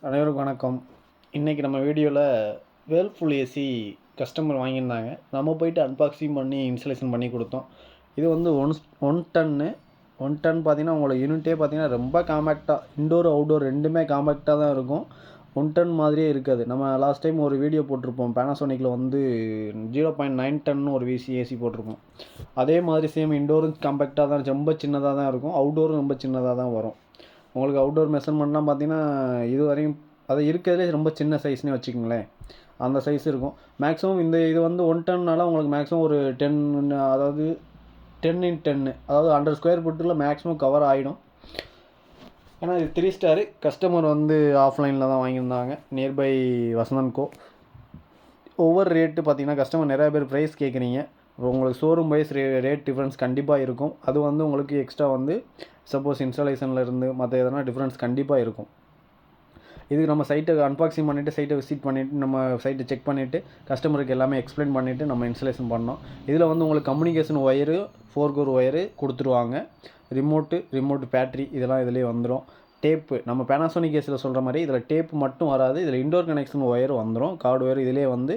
அனைவருக்கும் வணக்கம். இன்றைக்கி நம்ம வீடியோவில் வேர்ல்பூல் ஏசி கஸ்டமர் வாங்கியிருந்தாங்க. நம்ம போயிட்டு அன்பாக்சிங் பண்ணி இன்ஸ்டலேஷன் பண்ணி கொடுத்தோம். இது வந்து ஒன் டன்னு பார்த்தீங்கன்னா உங்களுக்கு யூனிட்டே பார்த்தீங்கன்னா ரொம்ப காம்பேக்டாக, இன்டோர் அவுட்டோர் ரெண்டுமே காம்பேக்டாக தான் இருக்கும். 1 டன் மாதிரியே இருக்காது. நம்ம லாஸ்ட் டைம் ஒரு வீடியோ போட்டிருப்போம். பேனாசோனிக்கில் வந்து 0.9 டன்னு ஒரு ஏசி போட்டிருப்போம். அதே மாதிரி சேம் இன்டோரும் காம்பேக்டாக தான், ரொம்ப சின்னதாக தான் இருக்கும். அவுட்டோரும் ரொம்ப சின்னதாக தான் வரும். உங்களுக்கு அவுட்டோர் மெஷர்மெண்ட்லாம் பார்த்தீங்கன்னா இது வரையும் அது இருக்கிறதுலே ரொம்ப சின்ன சைஸ்னே வச்சுக்கோங்களேன். அந்த சைஸ் இருக்கும். மேக்ஸிமம் இது வந்து 1 டன்னால உங்களுக்கு மேக்ஸிமம் ஒரு 10, அதாவது 10x10, அதாவது 100 ஸ்கொயர் ஃபீட்டில் மேக்ஸிமம் கவர் ஆகிடும். ஏன்னா இது 3 ஸ்டாரு. கஸ்டமர் வந்து ஆஃப்லைனில் தான் வாங்கியிருந்தாங்க, நியர்பை வசந்தன்கோ. ஒவ்வொரு ரேட்டு பார்த்தீங்கன்னா கஸ்டமர் நிறையா பேர் ப்ரைஸ் கேட்குறீங்க. உங்களுக்கு ஷோரூம் வைஸ் ரேட் டிஃப்ரென்ஸ் கண்டிப்பாக இருக்கும். அது வந்து உங்களுக்கு எக்ஸ்ட்ரா வந்து சப்போஸ் இன்ஸ்டாலேஷனில் இருந்து மற்ற எதனா டிஃப்ரென்ஸ் கண்டிப்பாக இருக்கும். இதுக்கு நம்ம சைட்டை அன்பாக்சிங் பண்ணிவிட்டு, சைட்டை விசிட் பண்ணிவிட்டு, நம்ம சைட்டை செக் பண்ணிவிட்டு, கஸ்டமருக்கு எல்லாமே எக்ஸ்பிளைன் பண்ணிவிட்டு நம்ம இன்ஸ்டலேஷன் பண்ணோம். இதில் வந்து உங்களுக்கு கம்யூனிகேஷன் ஒயரு, 4 கோர் ஒயரு கொடுத்துருவாங்க. ரிமோட்டு பேட்ரி இதெல்லாம் இதிலே வந்துடும். டேப்பு நம்ம பேனாசோனிக் கேஸில் சொல்கிற மாதிரி இதில் டேப்பு மட்டும் வராது. இதில் இன்டோர் கனெக்ஷன் ஒயர் வந்துடும். கார்டு ஒயர் இதிலே வந்து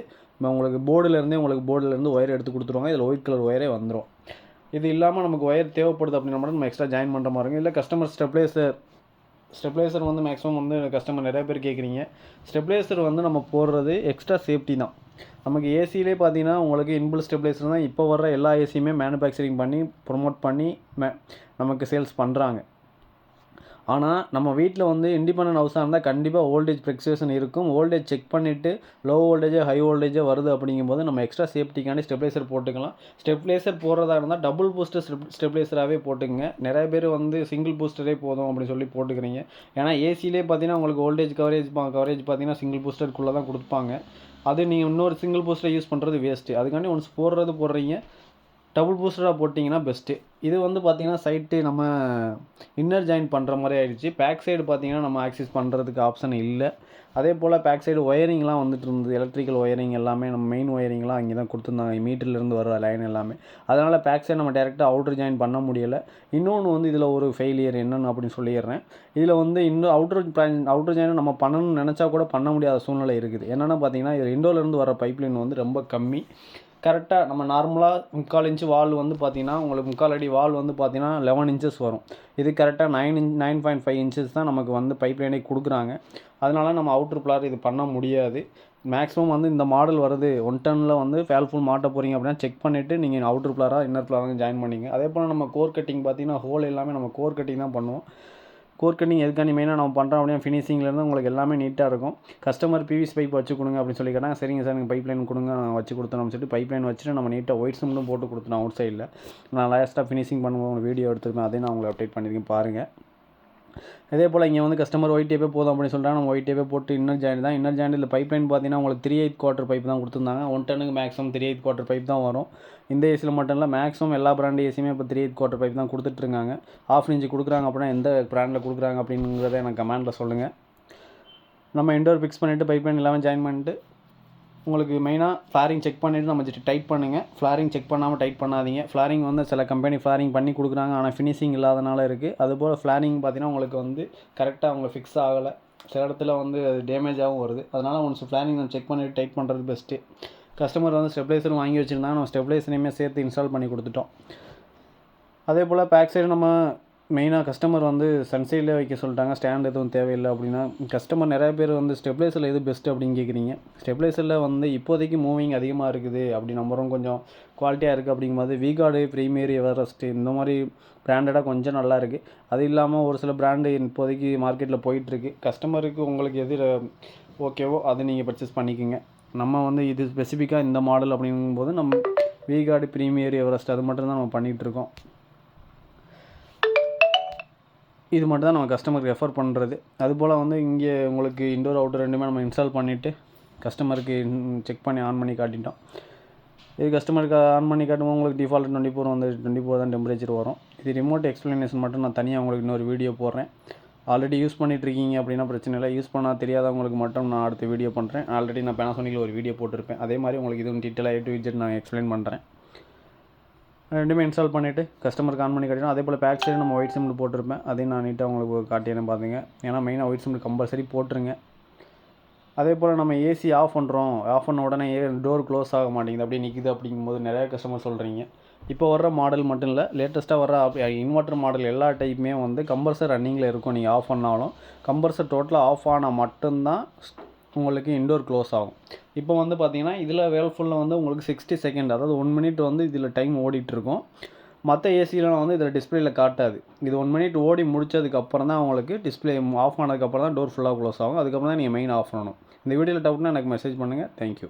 உங்களுக்கு போர்டிலேருந்து ஒயர் எடுத்து கொடுத்துருவாங்க. இதில் ஒயிட் கலர் ஒயரே வந்துடும். இது இல்லாமல் நமக்கு ஒயர் தேவைப்படுது அப்படின்னா மட்டும் நம்ம எக்ஸ்ட்ரா ஜாயின் பண்ணுற மாதிரி இருக்கும். இல்லை கஸ்டமர் ஸ்டெப்லைசர் வந்து மேக்ஸிமம் வந்து கஸ்டமர் நிறைய பேர் கேட்குறீங்க. ஸ்டெப்லைசர் வந்து நம்ம போடுறது எக்ஸ்ட்ரா சேஃப்டி தான். நமக்கு ஏசியிலே பார்த்தீங்கன்னா உங்களுக்கு இன்பில்ட் ஸ்டெப்லைசர் தான் இப்போ வர்ற எல்லா ஏசியுமே மேனுஃபேக்சரிங் பண்ணி ப்ரொமோட் பண்ணி நமக்கு சேல்ஸ் பண்ணுறாங்க. ஆனால் நம்ம வீட்டில் வந்து இண்டிபெண்டன்ட் ஹவுஸாக இருந்தால் கண்டிப்பாக வோல்டேஜ் ஃப்ளக்சுவேஷன் இருக்கும். வோல்டேஜ் செக் பண்ணிவிட்டு லோ வோல்டேஜோ ஹை வோல்டேஜோ வருது அப்படிங்கும்போது நம்ம எக்ஸ்ட்ரா சேஃப்டிக்காண்டி ஸ்டெப்லைசர் போட்டுக்கலாம். ஸ்டெப்லைசர் போடுறதா இருந்தால் டபுள் பூஸ்டர் ஸ்டெப்லைசராகவே போட்டுக்கங்க. நிறைய பேர் வந்து சிங்கிள் பூஸ்டரே போதும் அப்படின்னு சொல்லி போட்டுக்கிறீங்க. ஏன்னா ஏசியிலே பார்த்தீங்கன்னா உங்களுக்கு வோல்டேஜ் கவரேஜ் பார்த்தீங்கன்னா சிங்கிள் பூஸ்டருக்குள்ளே தான் கொடுப்பாங்க. அது நீங்கள் இன்னொரு சிங்கிள் பூஸ்டரை யூஸ் பண்ணுறது வேஸ்ட்டு. அதுக்காண்டி ஒன்ஸ் போடுறீங்க, டபுள் பூஸ்டராக போட்டிங்கன்னா பெஸ்ட்டு. இது வந்து பார்த்திங்கன்னா சைட்டு நம்ம இன்னர் ஜாயின் பண்ணுற மாதிரி ஆகிடுச்சு. பேக் சைடு பார்த்திங்கன்னா நம்ம ஆக்சஸ் பண்ணுறதுக்கு ஆப்ஷன் இல்லை. அதே போல் பேக் சைடு ஒயரிங்லாம் வந்துட்டு இருந்தது. எலக்ட்ரிக்கல் ஒயரிங் எல்லாமே நம்ம மெயின் ஒயரிங்லாம் அங்கே தான் கொடுத்துருந்தாங்க, மீட்டர்லேருந்து வர லைன் எல்லாமே. அதனால் பேக் சைடு நம்ம டேரெக்டாக அவுட்டர் ஜாயின் பண்ண முடியலை. இன்னொன்று வந்து இதில் ஒரு ஃபெயிலியர் என்னென்னு அப்படின்னு சொல்லிடுறேன். இதில் வந்து இன்னும் அவுட்டர் ஜாயின் நம்ம பண்ணணும்னு நினச்சா கூட பண்ண முடியாத சூழ்நிலை இருக்குது. என்னென்னா பார்த்திங்கன்னா இதில் இண்டோர்லேருந்து வர பைப்லைன் வந்து ரொம்ப கம்மி. கரெக்டாக நம்ம நார்மலாக 3/4 இன்ச்சு வால் வந்து பார்த்திங்கன்னா உங்களுக்கு 3/4 அடி வால் வந்து பார்த்திங்கன்னா 11 இன்ச்சஸ் வரும். இது கரெக்டாக 9.5 இன்ச்சஸ் தான் நமக்கு வந்து பைப் லைனே கொடுக்குறாங்க. அதனால நம்ம அவுட்ரு பிளார் இது பண்ண முடியாது. மேக்ஸிமம் வந்து இந்த மாடல் வருது 1 டன்னில் வந்து வேர்ல்பூல் மாட்ட போகிறீங்க அப்படின்னா செக் பண்ணிவிட்டு நீங்கள் அவுட்ரு பிளாராக இன்னர் பிளாராக ஜாயின் பண்ணிங்க. அதே போல் நம்ம கோர் கட்டிங் பார்த்திங்கன்னா ஹோல் எல்லாமே நம்ம கோர் கட்டிங் தான் பண்ணுவோம். கோர் கட்டிங் எதுக்காண்டி மெயினாக நம்ம பண்ணுறோம் அப்படின்னா ஃபினிஷிங்லேருந்து உங்களுக்கு எல்லாமே நீட்டாக இருக்கும். கஸ்டமர் பிவிசி பைப் வச்சு கொடுங்க அப்படின்னு சொல்லி கேட்டால் சரிங்க சார் நீங்கள் பைப் லைன் கொடுங்க நான் வச்சு கொடுத்தோம் சொல்லிட்டு பைப் லைன் வச்சுட்டு நம்ம நீட்டாக ஒயிட் சிம்லும் போட்டு கொடுத்துட்டோம் அவுட் சைடில். நான் லாஸ்ட்டாக ஃபினிஷிங் பண்ணுவோம் ஒரு வீடியோ எடுத்துருக்கேன், அதையும் நான் உங்களுக்கு அப்டேட் பண்ணியிருக்கேன் பாருங்கள். அதே போல் இங்கே வந்து கஸ்டமர் ஒயிட் டேப்பே போதும் அப்படின்னு சொல்லிட்டாங்க. நம்ம ஒயிட் டேப்பே போட்டு இன்னர் ஜாயின் இல்லை பைப் லைன் பார்த்தீங்கன்னா உங்களுக்கு 3/8 குவார்ட்டர் பைப் தான் கொடுத்துருந்தாங்க. 1 டன்னுக்கு மேக்ஸிமம் 3/8 குவார்ட்டர் பைப் தான் வரும். இந்த ஏசியில் மட்டும் இல்லை, மேக்ஸிமம் எல்லா பிராண்ட் ஏசியுமே இப்போ 3/8 குவார்ட்டர் பைப் தான் கொடுத்துட்ருக்காங்க. 1/2 இன்ச்சு கொடுக்குறாங்க அப்படின்னா எந்த பிராண்டில் கொடுக்குறாங்க அப்படிங்கிறத எனக்கு கமெண்ட்டில் சொல்லுங்கள். நம்ம இன்டோர் ஃபிக்ஸ் பண்ணிவிட்டு பைப் லைன் எல்லாமே ஜாயின் பண்ணிட்டு உங்களுக்கு மெயினாக ஃப்ளாரிங் செக் பண்ணிவிட்டு நம்ம டைட் பண்ணுங்கள். ஃப்ளாரிங் செக் பண்ணாமல் டைட் பண்ணாதீங்க. ஃப்ளாரிங் வந்து சில கம்பெனி ஃப்ளாரிங் பண்ணி கொடுக்குறாங்க, ஆனால் ஃபினிஷிங் இல்லாதனால இருக்குது. அதுபோல் ஃப்ளாரிங் பார்த்தீங்கன்னா உங்களுக்கு வந்து கரெக்டாக அவங்க ஃபிக்ஸ் ஆகலை, சில இடத்துல வந்து அது டேமேஜாகவும் வருது. அதனால் ஒன்ஸ் ஃப்ளாரிங் நம்ம செக் பண்ணிவிட்டு டைட் பண்ணுறது பெஸ்ட்டு. கஸ்டமர் வந்து ஸ்டெப்லைசரும் வாங்கி வச்சுருந்தாங்க, நம்ம ஸ்டெப்லைசரையுமே சேர்த்து இன்ஸ்டால் பண்ணி கொடுத்துட்டோம். அதே போல் பேக் சைடு நம்ம மெயினாக கஸ்டமர் வந்து சன்சைடில் வைக்க சொல்லிட்டாங்க, ஸ்டாண்ட் எதுவும் தேவையில்லை அப்படின்னா. கஸ்டமர் நிறையா பேர் வந்து ஸ்டெப்லைசரில் எது பெஸ்ட்டு அப்படின்னு கேட்குறீங்க. ஸ்டெப்லைசரில் வந்து இப்போதைக்கு மூவிங் அதிகமாக இருக்குது அப்படி நம்பரும் கொஞ்சம் குவாலிட்டியாக இருக்குது அப்படிங்கும்போது விகார்டு, ப்ரீமியர், எவரெஸ்ட்டு இந்த மாதிரி பிராண்டடாக கொஞ்சம் நல்லா இருக்குது. அது இல்லாமல் ஒரு சில பிராண்டு இப்போதைக்கு மார்க்கெட்டில் போயிட்டுருக்கு. கஸ்டமருக்கு உங்களுக்கு எது ஓகேவோ அது நீங்கள் பர்ச்சேஸ் பண்ணிக்கோங்க. நம்ம வந்து இது ஸ்பெசிஃபிக்காக இந்த மாடல் அப்படிங்கும்போது நம்ம விகார்டு, ப்ரீமியர், எவரெஸ்ட் அது மட்டும் தான் நம்ம பண்ணிகிட்ருக்கோம். இது மட்டும் தான் நம்ம கஸ்டமருக்கு ரெஃபர் பண்ணுறது. அதுபோல் வந்து இங்கே உங்களுக்கு இன்டோர் அவுட்டர் ரெண்டுமே நம்ம இன்ஸ்டால் பண்ணிவிட்டு கஸ்டமருக்கு செக் பண்ணி ஆன் பண்ணி காட்டிட்டோம். இது கஸ்டமருக்கு ஆன் பண்ணி காட்டும்போது உங்களுக்கு டிஃபால்ட் 24 தான் டெம்பரேச்சர் வரும். இது ரிமோட் எக்ஸ்ப்ளனேஷன் மட்டும் நான் தனியாக உங்களுக்கு இன்னொரு வீடியோ போடுறேன். ஆல்ரெடி யூஸ் பண்ணிகிட்ருக்கீங்க அப்படின்னா பிரச்சனை இல்லை. யூஸ் பண்ணால் தெரியாதவங்களுக்கு மட்டும் நான் அடுத்த வீடியோ பண்ணுறேன். ஆல்ரெடி நான் பேனாசோனிக்கில் ஒரு வீடியோ போட்டிருப்பேன். அதே மாதிரி உங்களுக்கு இதுவும் டீட்டெயிலாக A to Z நான் எக்ஸ்பிளைன் பண்ணுறேன். ரெண்டுமே இன்ஸ்டால் பண்ணிவிட்டு கஸ்டமருக்கு ஆன் பண்ணி காட்டிடும். அதே போல் பேக் சைடு நம்ம ஒயிட் சிம்மில் போட்டிருப்பேன், அதையும் நான் நீட்டாக உங்களுக்கு காட்டினேன் பார்த்துங்க. ஏன்னா மெயினாக ஒயிட் சிம்மில் கம்பல்சரி போட்டுருங்க. அதே போல் நம்ம ஏசி ஆஃப் பண்ணுறோம், ஆஃப் பண்ண உடனே டோர் க்ளோஸ் ஆக மாட்டேங்குது, அப்படியே நிற்கிது அப்படிங்கும்போது நிறையா கஸ்டமர் சொல்கிறீங்க. இப்போ வர்ற மாடல் மட்டும் இல்லை, லேட்டஸ்ட்டாக வர்ற இன்வெர்ட்டர் மாடல் எல்லா டைப்புமே வந்து கம்ப்ரஸர் ரன்னிங்கில் இருக்கும். நீங்கள் ஆஃப் பண்ணாலும் கம்ப்ரஸர் டோட்டலாக ஆஃப் ஆனால் மட்டும்தான் உங்களுக்கு இன்டோர் க்ளோஸ் ஆகும். இப்போ வந்து பார்த்தீங்கன்னா இதில் வேர்ல்பூலில் வந்து உங்களுக்கு 60 செகண்ட், அதாவது 1 மினிட் வந்து இதில் டைம் ஓடிட்டுருக்கும். மற்ற ஏசிலாம் வந்து இதில் டிஸ்பிளேயில் காட்டாது. இது 1 மினிட் ஓடி முடிச்சதுக்கப்புறம் தான் உங்களுக்கு டிஸ்பிளே ஆஃப் ஆனதுக்கப்புறம் தான் டோர் ஃபுல்லாக க்ளோஸ் ஆகும். அதுக்கப்புறம் தான் நீங்கள் மெயின் ஆஃப் பண்ணணும். இந்த வீடியோவில் டவுட்னா எனக்கு மெசேஜ் பண்ணுங்கள். தேங்க்யூ.